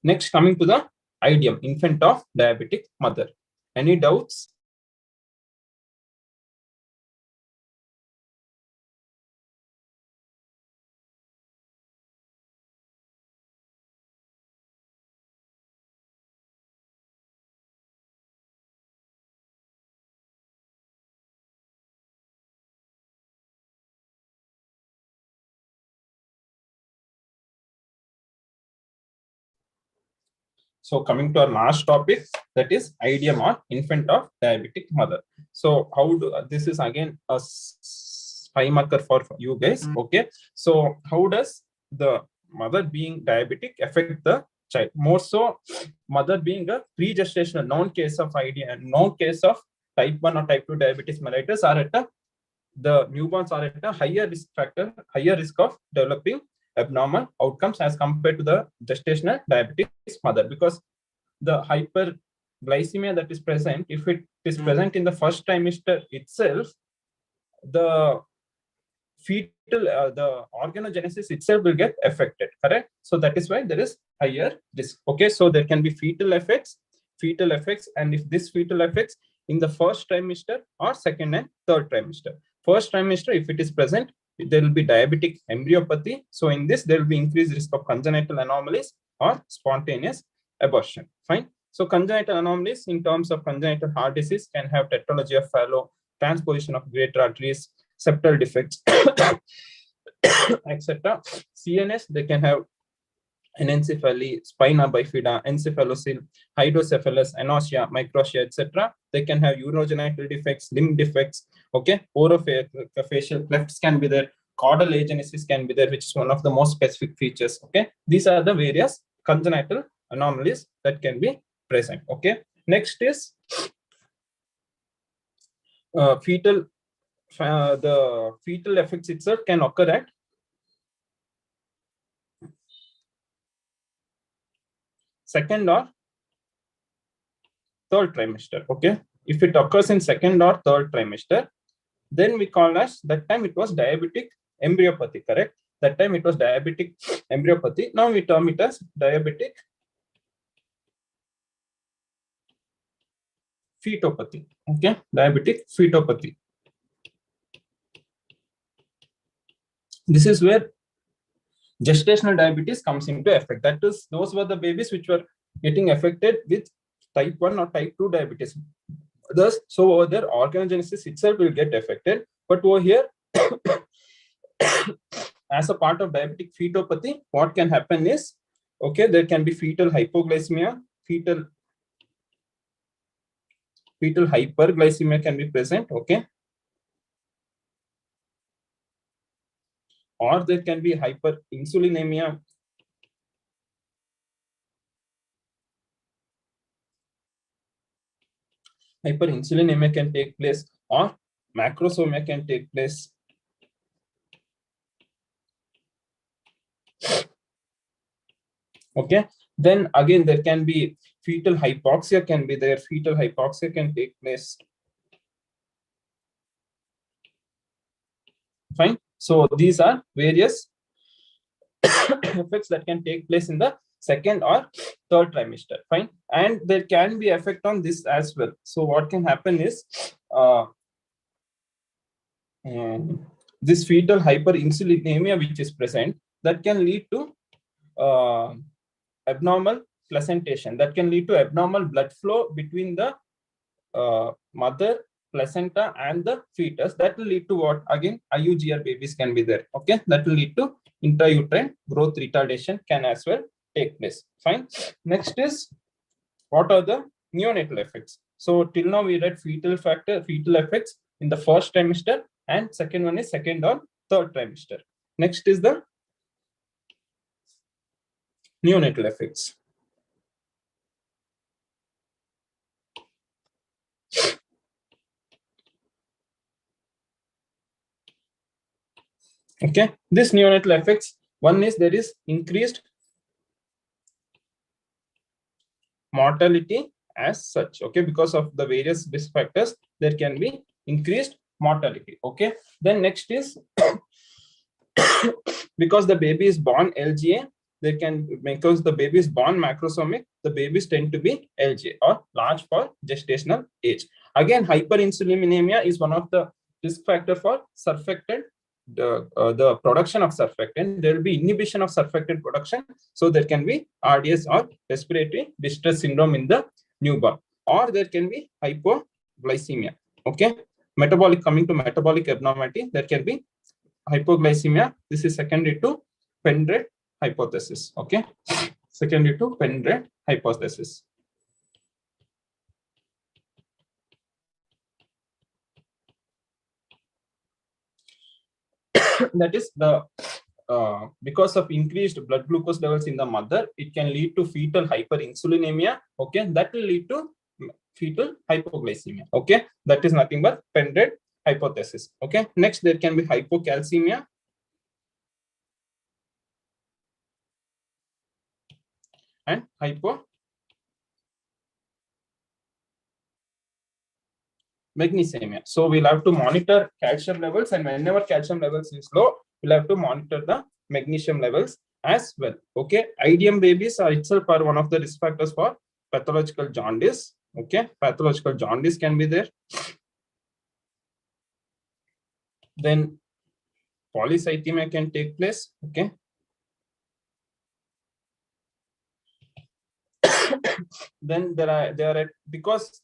[SPEAKER 1] Next, coming to the idiom, infant of diabetic mother. Any doubts? So coming to our last topic, that is idiom or infant of diabetic mother. So how do this is again a 5 marker for you guys. Okay. So how does the mother being diabetic affect the child? More so, mother being a pre-gestational, known case of IDM, known case of type 1 or type 2 diabetes mellitus are at the newborns are at a higher risk factor, higher risk of developing abnormal outcomes as compared to the gestational diabetes mother, because the hyperglycemia that is present, if it is present in the first trimester itself, the fetal, the organogenesis itself will get affected, correct? So that is why there is higher risk. Okay, so there can be fetal effects, and if this fetal effects in the first trimester or second and third trimester. First trimester, if it is present, there will be diabetic embryopathy. So in this, there will be increased risk of congenital anomalies or spontaneous abortion. Fine. So congenital anomalies in terms of congenital heart disease can have tetralogy of Fallot, transposition of greater arteries, septal defects, etc. CNS, they can have anencephaly, spina bifida, encephalocele, hydrocephalus, anosia, microtia, etc. They can have urogenital defects, limb defects, okay, orofacial clefts can be there, caudal agenesis can be there, which is one of the most specific features, okay. These are the various congenital anomalies that can be present, okay. Next is fetal, the fetal effects itself can occur at second or third trimester, okay. If it occurs in second or third trimester, then we call as, that time it was diabetic embryopathy, correct? That time it was diabetic embryopathy. Now we term it as diabetic phytopathy, okay? Diabetic phytopathy. This is where gestational diabetes comes into effect. That is, those were the babies which were getting affected with type 1 or type 2 diabetes. Thus, so over there, organogenesis itself will get affected. But over here, as a part of diabetic phytopathy, what can happen is, okay, there can be fetal hypoglycemia, fetal hyperglycemia can be present, okay, or there can be hyperinsulinemia. Hyperinsulinemia can take place, or macrosomia can take place. Okay, then again there can be fetal hypoxia can be there. Fetal hypoxia can take place. Fine. So these are various effects that can take place in the second or third trimester. Fine. And there can be effect on this as well. So what can happen is this fetal hyperinsulinemia which is present, that can lead to abnormal placentation, that can lead to abnormal blood flow between the mother, placenta, and the fetus. That will lead to what? Again, IUGR babies can be there. Okay, that will lead to intrauterine growth retardation can as well take place. Fine. Next is, what are the neonatal effects? So till now we read fetal effects in the first trimester, and second one is second or third trimester. Next is the neonatal effects. Okay, this neonatal effects, one is there is increased mortality as such, okay, because of the various risk factors, there can be increased mortality. Okay, then next is because the baby is born LGA, they can, because the baby is born macrosomic, the babies tend to be LGA or large for gestational age. Again, hyperinsulinemia is one of the risk factor for surfactant, the production of surfactant. There will be inhibition of surfactant production, so there can be RDS or respiratory distress syndrome in the newborn, or there can be hypoglycemia. Okay, metabolic, coming to metabolic abnormality, there can be hypoglycemia. This is secondary to Pendred hypothesis. Okay, secondary to Pendred hypothesis. That is the because of increased blood glucose levels in the mother, it can lead to fetal hyperinsulinemia. Okay, that will lead to fetal hypoglycemia. Okay, that is nothing but Pendred hypothesis. Okay, next there can be hypocalcemia and Magnesemia. So we'll have to monitor calcium levels, and whenever calcium levels is low, we'll have to monitor the magnesium levels as well. Okay, IDM babies are itself are one of the risk factors for pathological jaundice. Okay, pathological jaundice can be there. Then polycythemia can take place. Okay. Then there are because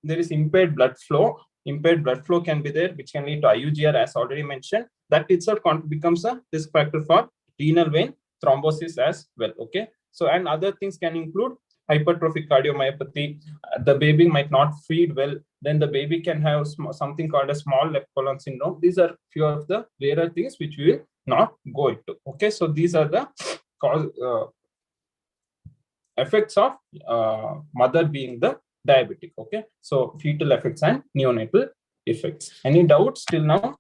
[SPEAKER 1] there is impaired blood flow. Impaired blood flow can be there, which can lead to IUGR, as already mentioned. That itself becomes a risk factor for renal vein thrombosis as well. Okay. So, and other things can include hypertrophic cardiomyopathy. The baby might not feed well. Then the baby can have something called a small left colon syndrome. These are few of the rarer things which we will not go into. Okay. So these are the effects of mother being the diabetic. Okay, so fetal effects and neonatal effects. Any doubts till now?